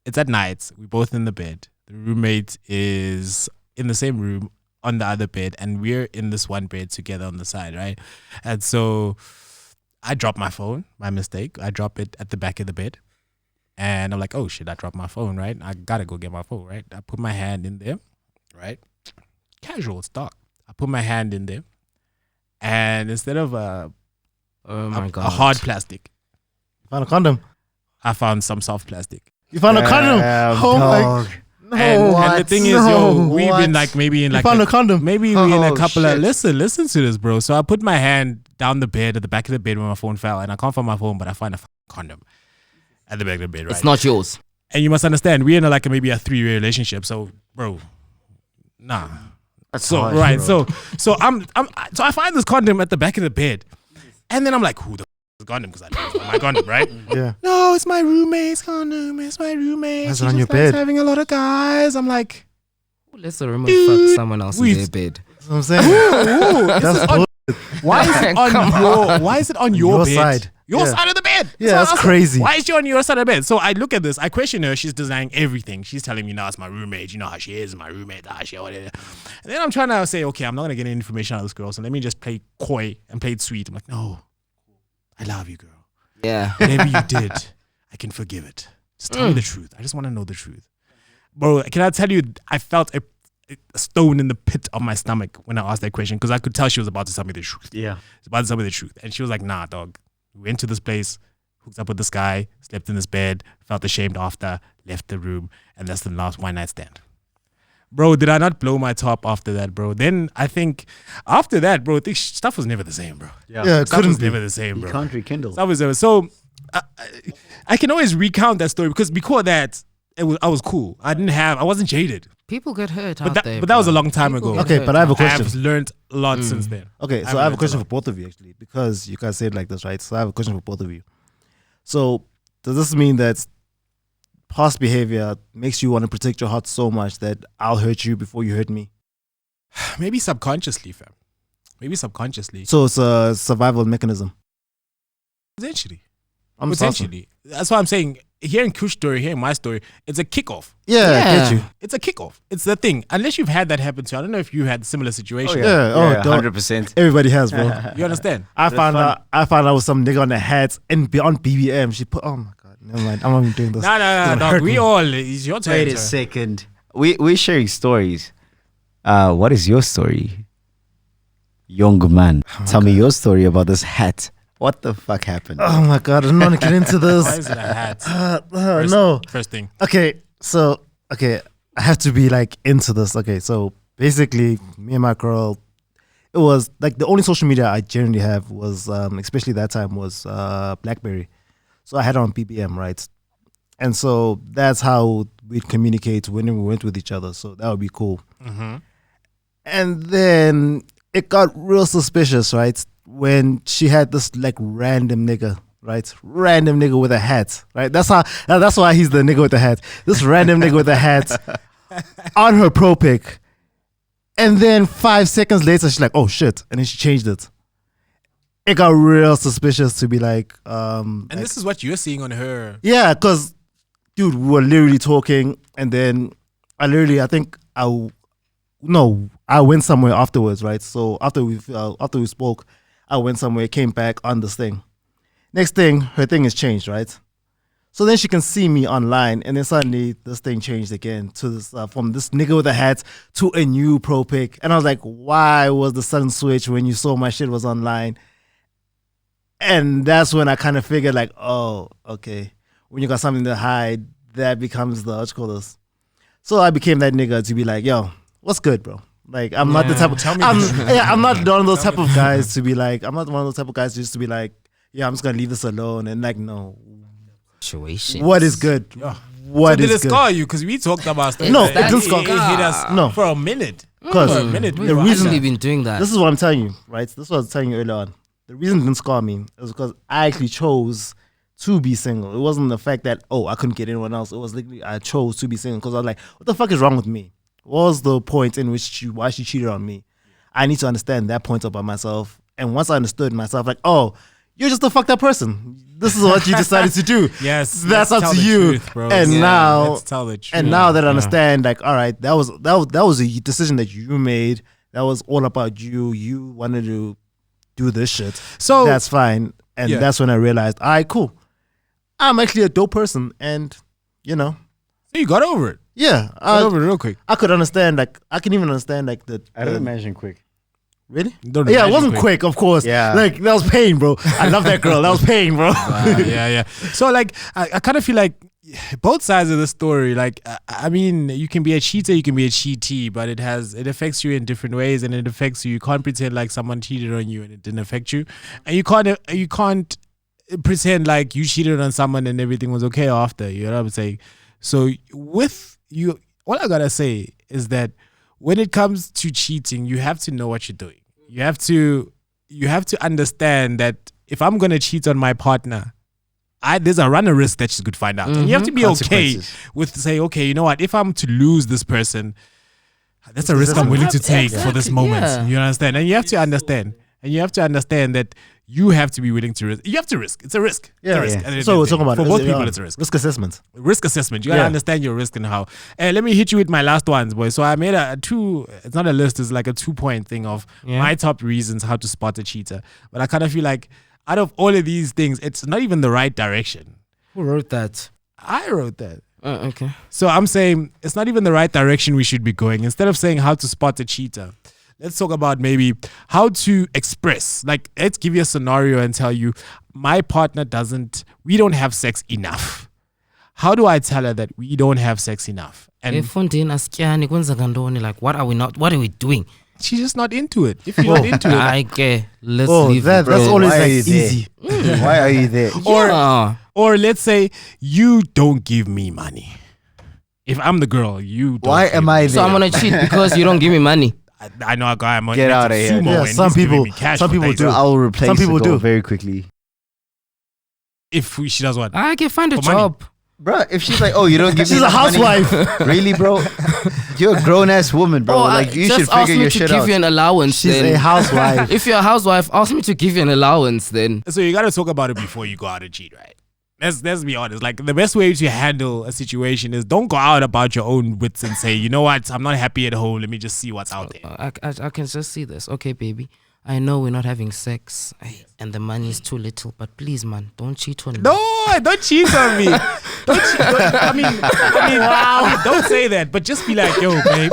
It's at night. We're both in the bed. The roommate is in the same room on the other bed, and we're in this one bed together on the side, right? And so I drop my phone, my mistake. I drop it at the back of the bed, and I'm like, oh shit, I dropped my phone, right? I gotta go get my phone, right? I put my hand in there, right? Casual, it's dark. I put my hand in there, and instead of a hard plastic, Found a condom. I found some soft plastic. You found a condom. Oh dog. my. And the thing is, yo, we've been like maybe in You like found a condom. maybe we in a Oh, couple of shit. listen to this, bro. So I put my hand down the bed at the back of the bed where my phone fell, and I can't find my phone, but I find a condom at the back of the bed, right? It's not yours. And you must understand, we're in maybe a 3-year relationship, so bro, nah. That's So harsh, right, bro. so I find this condom at the back of the bed, and then I'm like, who the is condom? Because I know it's not my condom, right? Yeah. No, it's my roommate's condom. It's my roommate. Why's She it on just your likes bed? having a lot of guys. I'm like, Who lets the remote fuck someone else in we- their bed? That's what I'm saying. ooh, That's why is it on why is it on your Your bed? side. Your Yeah. side of the bed. Yeah, what that's I asked her. crazy. Why is she on your side of the bed? So I look at this, I question her, she's denying everything. She's telling me, no, it's my roommate. You know how she is, my roommate, whatever. And then I'm trying to say, okay, I'm not gonna get any information out of this girl, so let me just play coy and play it sweet. I'm like, no, I love you, girl. Yeah. Whatever you did, I can forgive it. Just tell me the truth. I just want to know the truth. Bro, can I tell you, I felt a stone in the pit of my stomach when I asked that question, because I could tell she was about to tell me the truth. Yeah. She's about to tell me the truth. And she was like, nah, dog. We went to this place, hooked up with this guy, slept in this bed, felt ashamed after, left the room, and that's the last one night stand. Bro, did I not blow my top after that, bro? Then I think after that, bro, stuff was never the same, bro. Yeah, it Stuff was couldn't be. never the same, You bro. can't rekindle. Stuff was never. So I can always recount that story because before that, I was cool. I wasn't jaded. People get hurt But out that, there. but that was a bro. long time People ago. get Okay, hurt but I have a out I question. have learned a lot since then. Okay, so I've I have a learned question a for both of you actually, because you guys said it like this, right? So I have a question for both of you. So does this mean that past behavior makes you want to protect your heart so much that I'll hurt you before you hurt me? Maybe subconsciously, fam. Maybe subconsciously. So it's a survival mechanism. Potentially. I'm just asking. Potentially. That's why I'm saying, hearing Kush's story, hearing my story, it's a kickoff. Yeah, I Yeah. get you. It's a kickoff. It's the thing. Unless you've had that happen to you. I don't know if you had a similar situation. yeah. Oh, don't- 100%. Everybody has, bro. You understand? I That's found funny. out with some nigga on the hats and beyond BBM. She put, oh my god, never mind. I'm not even doing this. No, It's gonna dog. hurt We me. all, it's your turn. Wait a sir. second. We're sharing stories. What is your story? Young man. Tell me your story about this hat. What the fuck happened? Oh my god, I don't want to get into Why this. is it a hat? No. First thing. Okay, so I have to be like into this. Okay, so basically, me and my girl, it was like the only social media I generally have was, especially that time, was BlackBerry. So I had it on BBM, right? And so that's how we'd communicate when we went with each other. So that would be cool. Mm-hmm. And then it got real suspicious, right? When she had this like random nigga, right? Random nigga with a hat, right? That's why he's the nigga with the hat. This random nigga with a hat on her pro pic. And then 5 seconds later, she's like, oh shit. And then she changed it. It got real suspicious to be like, And this is what you're seeing on her. yeah, because dude, we were literally talking, and then I I went somewhere afterwards, right? So after we spoke, I went somewhere, came back on this thing. Next thing, her thing has changed, right? So then she can see me online, and then suddenly this thing changed again to this from this nigga with a hat to a new pro pic. And I was like, why was the sudden switch when you saw my shit was online? And that's when I kind of figured like, oh, okay. When you got something to hide, that becomes the, what you call this? So I became that nigga to be like, yo, what's good, bro? Like, I'm not the type of, I'm not one of those type of guys to be like, I'm not one of those type of guys just to be like, yeah, I'm just going to leave this alone. And like, no. Situations. What is good? Yeah. What so is did it good? scar you? Because we talked about stuff. No, like it that. didn't scar. It hit us for a minute. Because For a minute. We've the reason- actually been doing that. this is what I'm telling you, right? This is what I was telling you earlier on. The reason it didn't scar me is because I actually chose to be single. It wasn't the fact that, oh, I couldn't get anyone else. It was literally I chose to be single because I was like, what the fuck is wrong with me? What was the point in which why she cheated on me? I need to understand that point about myself. And once I understood myself, like, oh, you're just a fucked up person. This is what you decided to do. Yes. That's let's up tell to the you. truth, bro. And now, let's tell the truth. and now that I understand, like, all right, that was a decision that you made. That was all about you. You wanted to do this shit. So That's fine. And Yeah. that's when I realized, all right, cool. I'm actually a dope person. And, you know, you got over it. yeah. Got over it real quick. I could understand, like, I can even understand, like, I don't imagine quick. Really? Don't Yeah, it imagine wasn't quick, of course. Yeah. Like, that was pain, bro. I love that girl. That was pain, bro. Yeah. So like, I kind of feel like both sides of the story. Like, I mean, you can be a cheater, you can be a cheatee, but it affects you in different ways, and it affects you. You can't pretend like someone cheated on you and it didn't affect you, and you can't pretend like you cheated on someone and everything was okay after. You know what I'm saying? So with you, what I gotta say is that when it comes to cheating, you have to know what you're doing. You have to understand that if I'm gonna cheat on my partner, there's a runner risk that she could find out. And you have to be okay with say, okay, you know what, if I'm to lose this person, that's a risk I'm willing to take for this moment. yeah. You understand? And you have to understand. And you have to understand that you have to be willing to risk. You have to risk. It's a risk. It's a risk. At the end of So the we're day. talking about for both people, it's a risk. Risk assessment. Risk assessment. You gotta Yeah. understand your risk and how. Let me hit you with my last ones, boys. So I made a two. It's not a list. It's like a 2-point thing of my top reasons how to spot a cheater. But I kind of feel like out of all of these things, it's not even the right direction. Who wrote that? I wrote that. Okay. So I'm saying it's not even the right direction we should be going. Instead of saying how to spot a cheater, let's talk about maybe how to express. Like, let's give you a scenario and tell you, my partner we don't have sex enough. How do I tell her that we don't have sex enough? And Like, what are we doing? she's just not into it. If you're not into it. Let's Oh, leave that's it, bro. always Why like are you there? easy. Why are you there? Yeah. Or let's say you don't give me money. If I'm the girl, you don't Why give am me- I there? So I'm gonna cheat because you don't give me money. I know a guy. I'm Get outta here. Sumo Yeah, and some he's giving people- me cash some for people dates. do. I'll replace Some people the goal do. very quickly. If she does what? I can find a For money. job. Bro, if she's like, oh, you don't give me She's a enough money. housewife. Really, bro? You're a grown ass woman, bro. Like, you should just ask figure me your to shit give out. you an allowance. She's then. a housewife. If you're a housewife, ask me to give you an allowance. Then So you gotta talk about it before you go out and cheat, right? Let's be honest. Like, the best way to handle a situation is don't go out about your own wits and say, you know what, I'm not happy at home. Let me just see what's out there. I can just see this. Okay, baby. I know we're not having sex and the money is too little, but please, man, don't cheat on me. No, don't cheat on me. I mean, don't say that, but just be like, yo, babe.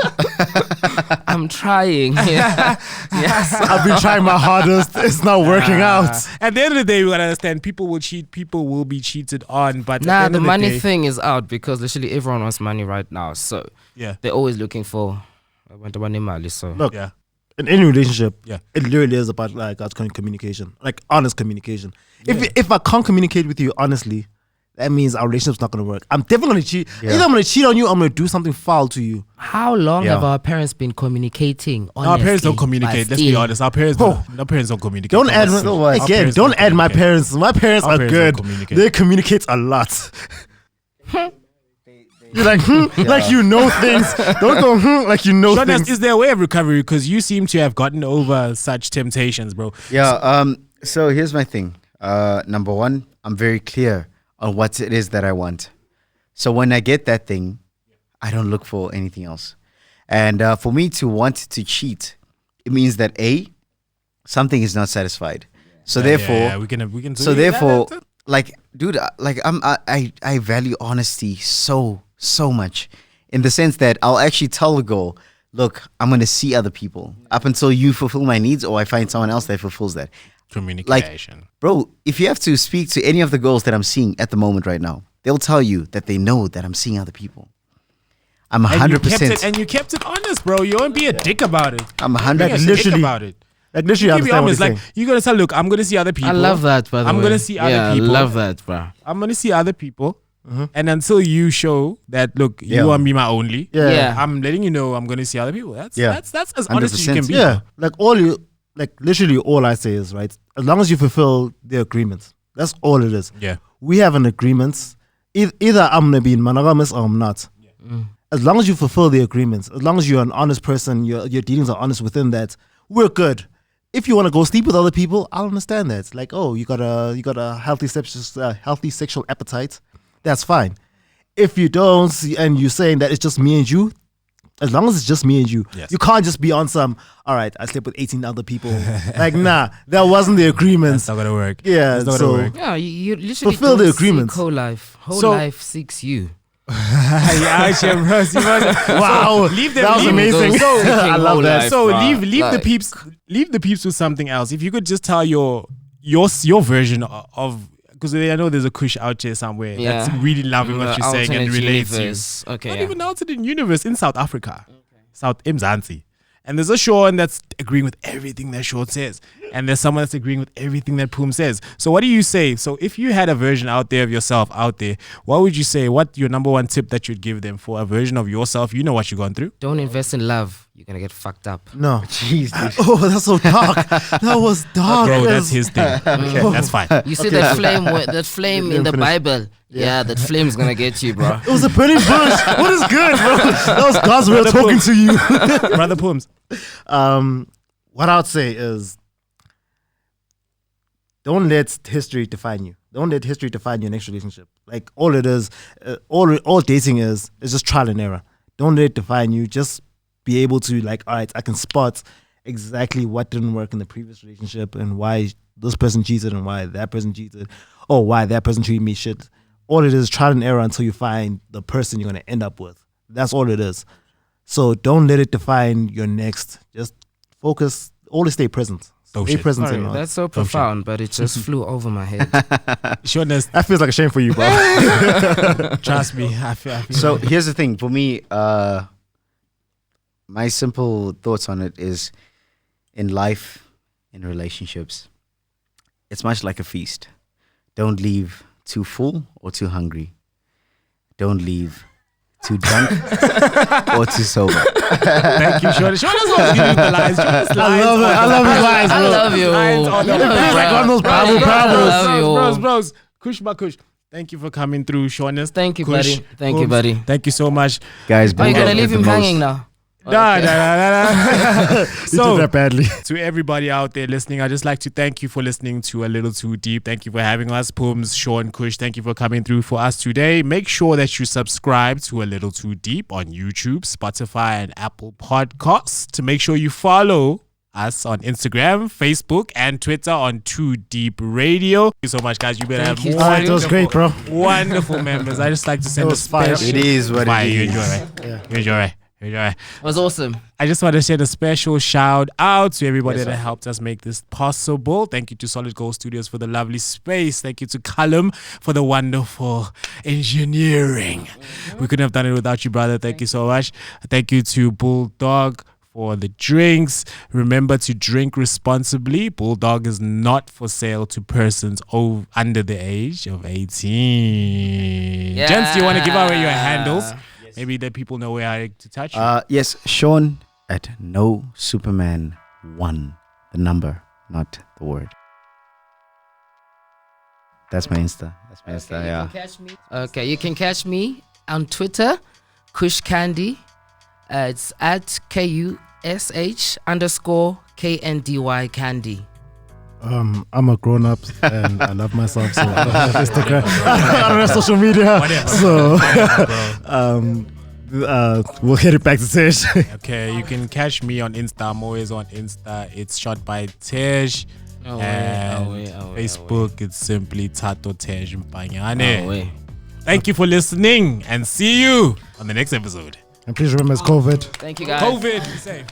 I'm trying. Yes. I've been trying my hardest. It's not working out. At the end of the day, we gotta understand people will cheat, people will be cheated on, but at Nah, end the of money day, thing is out because literally everyone wants money right now. So yeah, they're always looking for money. So Look, yeah. in any relationship, Yeah. it literally is about like communication, like honest communication. If I can't communicate with you honestly, that means our relationship's not gonna work. I'm definitely gonna cheat. Yeah. Either I'm gonna cheat on you, or I'm gonna do something foul to you. How long Yeah. have our parents been communicating? Our parents don't honestly, communicate. but Let's be still? honest. Our parents don't communicate. Don't add So what? Our again. parents Don't add my communicate. parents. My parents Our are parents good. don't communicate. They communicate a lot. You're like like you know things. Don't go like you know Jonas, things. is there a way of recovery? Because you seem to have gotten over such temptations, bro. Yeah. So here's my thing. Number one, I'm very clear on what it is that I want. So when I get that thing, I don't look for anything else. And for me to want to cheat, it means that something is not satisfied. So therefore, we can. So therefore, like, dude, like I value honesty so much, in the sense that I'll actually tell the girl, look, I'm gonna see other people up until you fulfill my needs, or I find someone else that fulfills that. Communication. Like, bro, if you have to speak to any of the girls that I'm seeing at the moment right now, they'll tell you that they know that I'm seeing other people. I'm 100%. And you kept it honest, bro. You won't be a dick about it. I'm Be 100% a dick about it. Like literally, I You be understand what honest. you're Like saying. you're gonna say, look, I'm gonna see other people. I love that, by the way. I'm gonna see other people. I love that, bro. I'm gonna see other people. And until you show that, look, you want to be my only. Yeah. I'm letting you know I'm gonna see other people. That's as honest as you 100%. can be. Yeah, like literally all I say is, right, as long as you fulfill the agreement, that's all it is. Yeah. We have an agreement. Either I'm gonna be monogamous or I'm not. As long as you fulfill the agreement, as long as you're an honest person, your dealings are honest within that, we're good. If you want to go sleep with other people, I'll understand that. Like, oh, you got a healthy sexual appetite, that's fine. If you don't, and you're saying that it's just me and you, as long as it's just me and you, Yes. you can't just be on some, all right, I slept with 18 other people. Like, nah, that wasn't the agreement. That's not gonna work. Yeah, That's not so gonna work. Yeah, you literally Fulfill the don't agreement. seek whole life. Whole So- life seeks you. Yeah, Shem, Russ, you must- Wow, So leave them. that was leave- amazing. So, I love that. So bruh. leave the Like- peeps with something else. If you could just tell your version of, because I know there's a kush out there somewhere that's really loving what you're saying and Alternate relates to you. universe. Okay. Not Yeah. even out in the universe, in South Africa, South Mzansi. And there's a Sean that's agreeing with everything that Sean says. And there's someone that's agreeing with everything that Poom says. So what do you say? So if you had a version out there of yourself out there, what would you say? What your number one tip that you'd give them for a version of yourself? You know what you're going through. Don't invest in love. You're gonna get fucked up. No. Jeez, dude. Oh, that's so dark. That was dark. Bro, that's his thing. Okay, that's fine. You see that flame in the Bible? Yeah, that flame's gonna get you, bro. It was a burning bush. What is good, bro? That was God's way of talking to you. Brother Pooms. What I would say is, don't let history define you. Don't let history define your next relationship. Like, all it is, all dating is just trial and error. Don't let it define you. Just be able to, like, all right, I can spot exactly what didn't work in the previous relationship and why this person cheated and why that person cheated, or why that person treated me shit. All it is trial and error until you find the person you're going to end up with. That's all it is. So don't let it define your next. Just focus. Always stay present. Oh, Stay shit. present. Sorry, in life. that's so profound, but it just flew over my head. Shortness, That feels like a shame for you, bro. trust me. I feel So here's the thing for me. My simple thoughts on it is, in life, in relationships, it's much like a feast. Don't leave too full or too hungry. Don't leave too drunk or too sober. Thank you, Shortness. Shortness always giving the lines. Shortness lines. I love his lines, I bro. love you. Lines on the- You know, It's like one of those Bible Bros. parables. Bros. Kush Bakush. Thank you for coming through, Shortness. Thank you, Kush, buddy. Thank you, Pooms. buddy. Thank you so much. Guys, Are you don't gonna leave get him the most- hanging now? Nah. You did that badly. To everybody out there listening, I'd just like to thank you for listening to A Little Too Deep. Thank you for having us, Pooms, Sean, Kush. Thank you for coming through for us today. Make sure that you subscribe to A Little Too Deep on YouTube, Spotify, and Apple Podcasts. To make sure you follow us on Instagram, Facebook, and Twitter on Too Deep Radio. Thank you so much, guys. You better have you. more. All right, that was great, bro. Wonderful members. I just like to send It a was fire. special. It is what Fire. it You is. enjoy, right? Yeah. You enjoy, right? You enjoy, right? It was awesome. I just want to send a special shout out to everybody that helped us make this possible. Thank you to Solid Gold Studios for the lovely space. Thank you to Callum for the wonderful engineering. We couldn't have done it without you, brother. Thank you so much. Thank you to Bulldog for the drinks. Remember to drink responsibly. Bulldog is not for sale to persons under the age of 18. Yeah. Gents, do you want to give away your handles? Maybe that people know where to touch you. Yes, Sean at No Superman 1. The number, not the word. That's my Insta. Yeah. You can catch me on Twitter, Kush Candy. It's at KUSH_KNDY Candy. I'm a grown up and I love myself, so I don't have Instagram. I don't have social media. Whatever. So, Whatever, bro. we'll get it back to Tej. Okay, you can catch me on Insta. I'm always on Insta. It's shot by Tej. Facebook, it's simply Tato Tej Mpanyane. Thank you for listening and see you on the next episode. And please remember it's COVID. Thank you, guys. COVID, be safe.